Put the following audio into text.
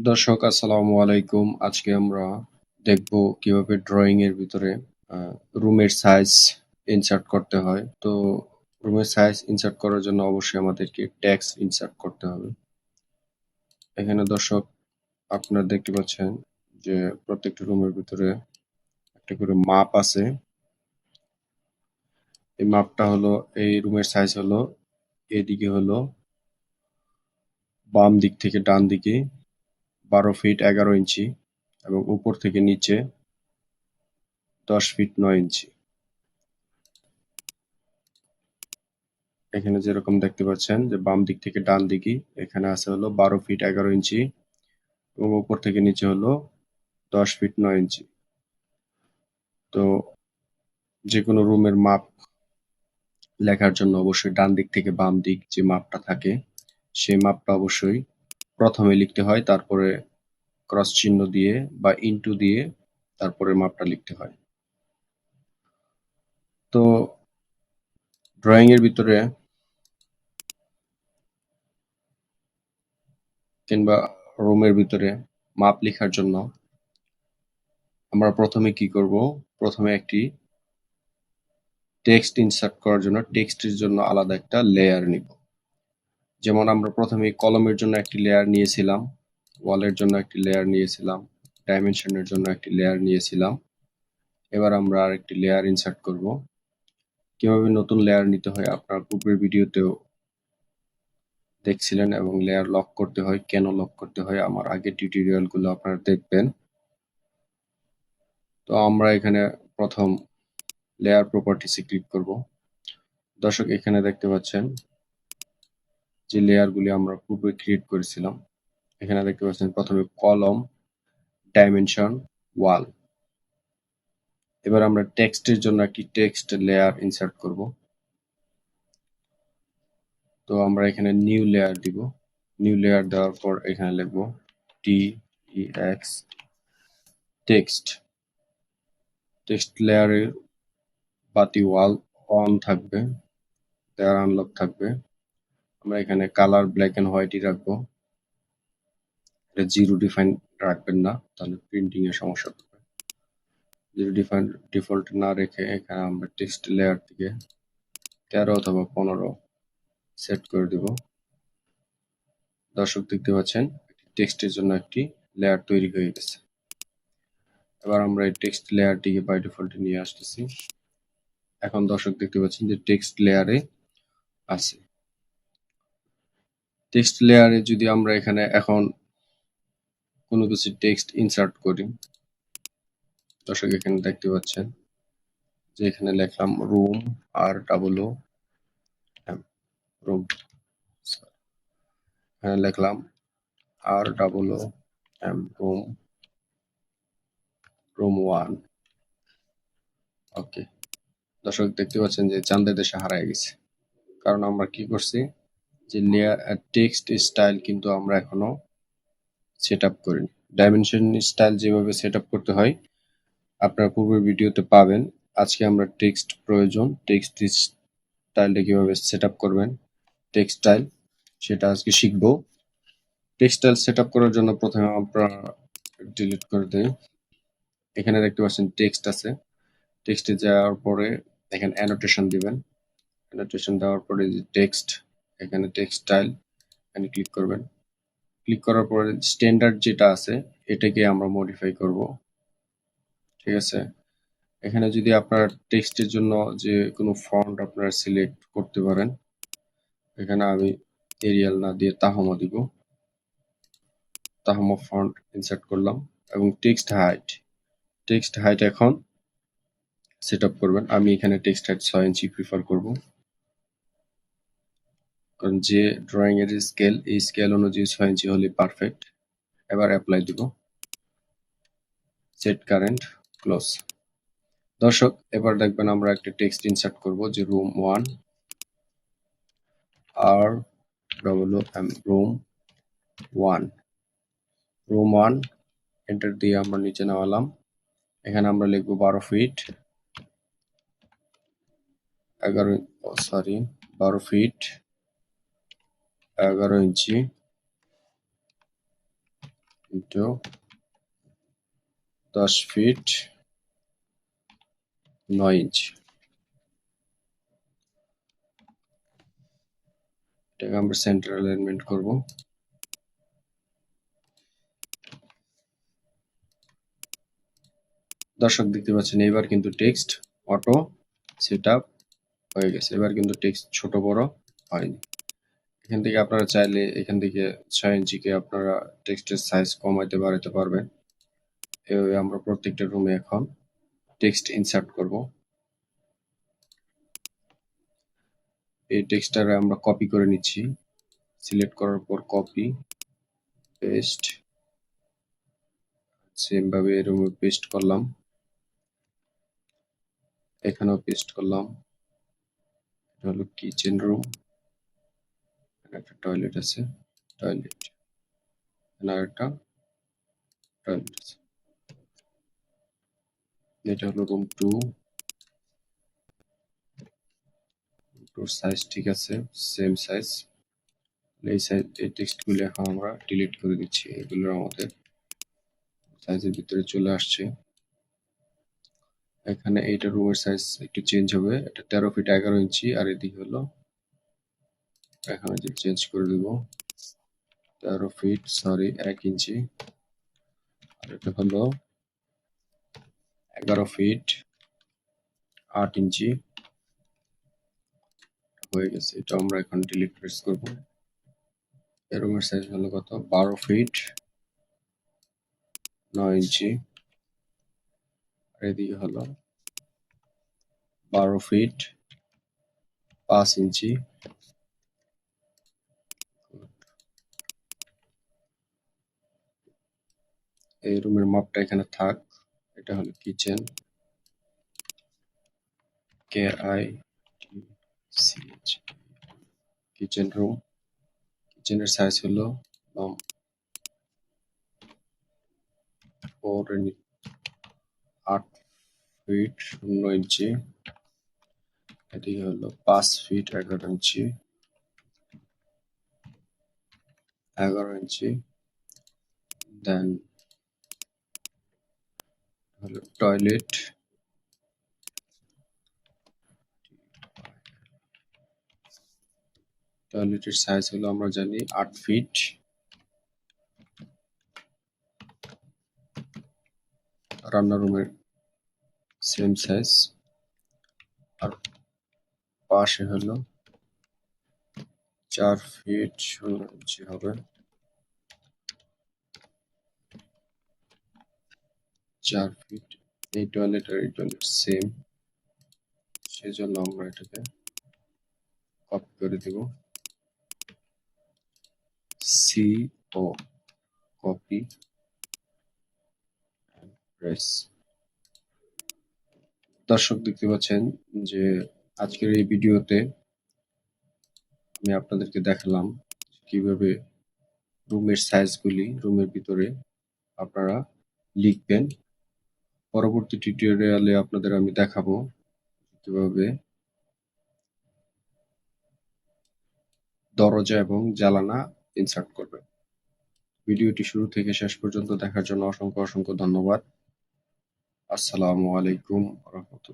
দর্শক আসসালামু আলাইকুম। আজকে আমরা দেখব কিভাবে ড্রয়িং এর ভিতরে রুমের সাইজ ইনসার্ট করতে হয়। তো রুমের সাইজ ইনসার্ট করার জন্য অবশ্যই আমাদেরকে টেক্সট ইনসার্ট করতে হবে। এখানে দর্শক আপনারা দেখতে পাচ্ছেন যে প্রত্যেকটা রুমের ভিতরে একটা করে মাপ আছে। এই মাপটা হলো এই রুমের সাইজ হলো এদিকে হলো বাম দিক থেকে ডান দিকে 12 ফিট 11 ইঞ্চি এবং উপর থেকে নিচে 10 ফিট 9 ইঞ্চি। এখানে যেরকম দেখতে পাচ্ছেন যে বাম দিক থেকে ডান দিকে এখানে আছে হলো 12 ফিট 11 ইঞ্চি এবং উপর থেকে নিচে হলো 10 ফিট 9 ইঞ্চি। তো যে কোনো রুমের মাপ লেখার জন্য অবশ্যই ডান দিক থেকে বাম দিক যে মাপটা থাকে সেই মাপটা অবশ্যই প্রথমে লিখতে হয়, তারপরে ক্রস চিহ্ন দিয়ে বা ইনটু দিয়ে তারপরে মাপটা লিখতে হয়। তো ড্রয়িং এর ভিতরে কিংবা রুমের ভিতরে মাপ লেখার জন্য আমরা প্রথমে কি করব, প্রথমে একটি টেক্সট ইনসার্ট করার জন্য টেক্সটের জন্য আলাদা একটা লেয়ার নিব। যেমন আমরা প্রথমে কলমের জন্য একটি লেয়ার নিয়েছিলাম, ওয়ালের জন্য একটি লেয়ার নিয়েছিলাম, ডাইমেনশনের জন্য একটি লেয়ার নিয়েছিলাম। এবার আমরা আরেকটি লেয়ার ইনসার্ট করব। কিভাবে নতুন লেয়ার নিতে হয় আপনারা পূর্বের ভিডিওতেও দেখছিলেন এবং লেয়ার লক করতে হয়, কেন লক করতে হয় আমার আগের টিউটোরিয়ালগুলো আপনারা দেখবেন। তো আমরা এখানে প্রথম লেয়ার প্রপার্টিসে ক্লিক করব। দর্শক এখানে দেখতে পাচ্ছেন যে লেয়ারগুলি আমরা পূর্বে ক্রিয়েট করেছিলাম। এখানে দেখতে পাচ্ছেন প্রথমে কলম, ডাইমেনশন, ওয়াল। এবার আমরা টেক্সটের জন্য একটি টেক্সট লেয়ার ইনসার্ট করব। তো আমরা এখানে নিউ লেয়ার দিব। নিউ লেয়ার দেওয়ার পর এখানে লিখব TEX টেক্সট। টেক্সট লেয়ারের বাতি ওয়াল অন থাকবে, লেয়ার আনলক থাকবে। আমরা এখানে কালার ব্ল্যাক এন্ড হোয়াইটই রাখবো। এটা জিরো ডিফাইন রাখবেন না, তাহলে প্রিন্টিং এর সমস্যা হবে। জিরো ডিফাইন ডিফল্ট না রেখে এখানে আমরা টেক্সট লেয়ার থেকে 13 অথবা 15 সেট করে দিব। দর্শক দেখতে পাচ্ছেন টেক্সটের জন্য একটি লেয়ার তৈরি হয়ে গেছে। এবার আমরা এই টেক্সট লেয়ারটিকে বাই ডিফল্টে নিয়ে আসতেছি। এখন দর্শক দেখতে পাচ্ছেন যে টেক্সট লেয়ারে আছে। টেক্সট লেয়ারে যদি আমরা এখানে এখন কোনো কিছু টেক্সট ইনসার্ট করি, দর্শক এখানে দেখতে পাচ্ছেন যে এখানে লিখলাম রুম, ROOM, রুম। এখানে লিখলাম ROOM, রুম 1। ওকে, দর্শক দেখতে পাচ্ছেন যে চাঁদের দেশে হারায় গেছে, কারণ আমরা কি করছি যে লেয়ার টেক্সট স্টাইল কিন্তু আমরা এখনো সেট আপ করিনি। ডাইমেনশন স্টাইল যেভাবে সেট আপ করতে হয় আপনারা পূর্বের ভিডিওতে পাবেন। আজকে আমরা টেক্সট প্রয়োজন, টেক্সট স্টাইলটা কিভাবে সেট আপ করবেন, টেক্সট স্টাইল সেটা আজকে শিখবো। টেক্সট স্টাইল সেট আপ করার জন্য প্রথমে আমরা ডিলিট করে দেই। এখানে দেখতে পাচ্ছেন টেক্সট আছে, টেক্সটে যাওয়ার পরে এখানে অ্যানোটেশন দিবেন। অ্যানোটেশন দেওয়ার পরে যে টেক্সট, এখানে টেক্সট স্টাইল এখানে ক্লিক করবেন। ক্লিক করার পরে স্ট্যান্ডার্ড যেটা আছে এটাকে আমরা মডিফাই করব। ঠিক আছে, এখানে যদি আপনার টেক্সটের জন্য যে কোনো ফন্ট আপনারা সিলেক্ট করতে পারেন। এখানে আমি এরিয়াল না দিয়ে তাহমা দিব। তাহমা ফন্ট ইনসার্ট করলাম এবং টেক্সট হাইট এখন সেট আপ করবেন। আমি এখানে টেক্সট হাইট 6 ইঞ্চি প্রিফার করব, কারণ যে ড্রয়িং এর স্কেল, এই স্কেল অনুযায়ী 6 ইঞ্চি হলে পারফেক্ট। এবার অ্যাপ্লাই দিব, সেট কারেন্ট, ক্লোজ। দর্শক এবার দেখবেন আমরা একটা টেক্সট ইনসার্ট করব যে রুম 1, ROOM, রুম 1। এন্টার দিয়ে আমরা নিচে নামালাম। এখানে আমরা লিখব 12 ফিট 11 ইঞ্চি ইন্টু 10 ফিট 9 ইঞ্চি। এটাকে আমরা সেন্টার অ্যালাইনমেন্ট করব। দর্শক দেখতে পাচ্ছেন এবার কিন্তু টেক্সট অটো সেটআপ হয়ে গেছে। এবার কিন্তু টেক্সট ছোট বড় হয়নি। এখান থেকে আপনারা চাইলে এখান থেকে 6 ইঞ্চিকে আপনারা টেক্সটের সাইজ কমাইতে বাড়াতে পারবেন। এভাবে আমরা প্রত্যেকটা রুমে এখন টেক্সট ইনসার্ট করব। এই টেক্সটটারে আমরা কপি করে নিচ্ছি। সিলেক্ট করার পর কপি পেস্ট, সেম ভাবে এই রুমে পেস্ট করলাম, এখানেও পেস্ট করলাম। এটা হলো কিচেন রুম, একটা টয়লেট আছে, টয়লেট, আর একটা টয়লেট আছে। এটা হলো রুম 2, রুম সাইজ ঠিক আছে, সেম সাইজ। এই সাইজ এই টেক্সটগুলো এখন আমরা ডিলিট করে দিচ্ছি। এগুলো আমাদের সাইজের ভিতরে চলে আসছে। এখানে এইটা রুমের সাইজ একটু চেঞ্জ হবে, এটা 13 ফিট 11 ইঞ্চি, আর এদিকে হলো এখানে যে চেঞ্জ করে দেব 13 ফিট 1 ইঞ্চি, আর এটা হলো 11 ফিট 8 ইঞ্চি হয়ে গেছে। এটা আমরা এখন ডিলিট প্রেস করব। এই রুমের সাইজ হলো কত 12 ফিট 9 ইঞ্চি, আর এদিকে হলো 12 ফিট 5 ইঞ্চি। এই রুমের মাপটা এখানে থাক। এটা হলো কিচেন, KITCH, কিচেন রুম। কিচেনের সাইজ হলো 8 ফিট 0 ইঞ্চি, এদিকে হলো 5 ফিট 11 ইঞ্চি, 11 ইঞ্চি। দেন হলো টয়লেট, টয়লেটের সাইজ হলো আমরা জানি 8 ফিট। রান্নার রুমের সেম সাইজ, আর পাশে হলো 4 ফিট 0 ইঞ্চি হবে, 4 ফিট। এই টয়লেট আর এই টয়লেট সেম, সেজন্য আমরা এটাকে কপি করে দেব, CO কপি প্রেস। দর্শক দেখতে পাচ্ছেন যে আজকের এই ভিডিওতে আমি আপনাদেরকে দেখালাম কিভাবে রুমের সাইজগুলি রুমের ভিতরে আপনারা লিখবেন। পরবর্তী টিউটোরিয়ালে আপনাদের আমি দেখাবো কিভাবে দরজা এবং জানালা ইনসার্ট করবেন। ভিডিওটি শুরু থেকে শেষ পর্যন্ত দেখার জন্য অসংখ্য ধন্যবাদ। আসসালামু আলাইকুম ওয়া রাহমাতুল্লাহ।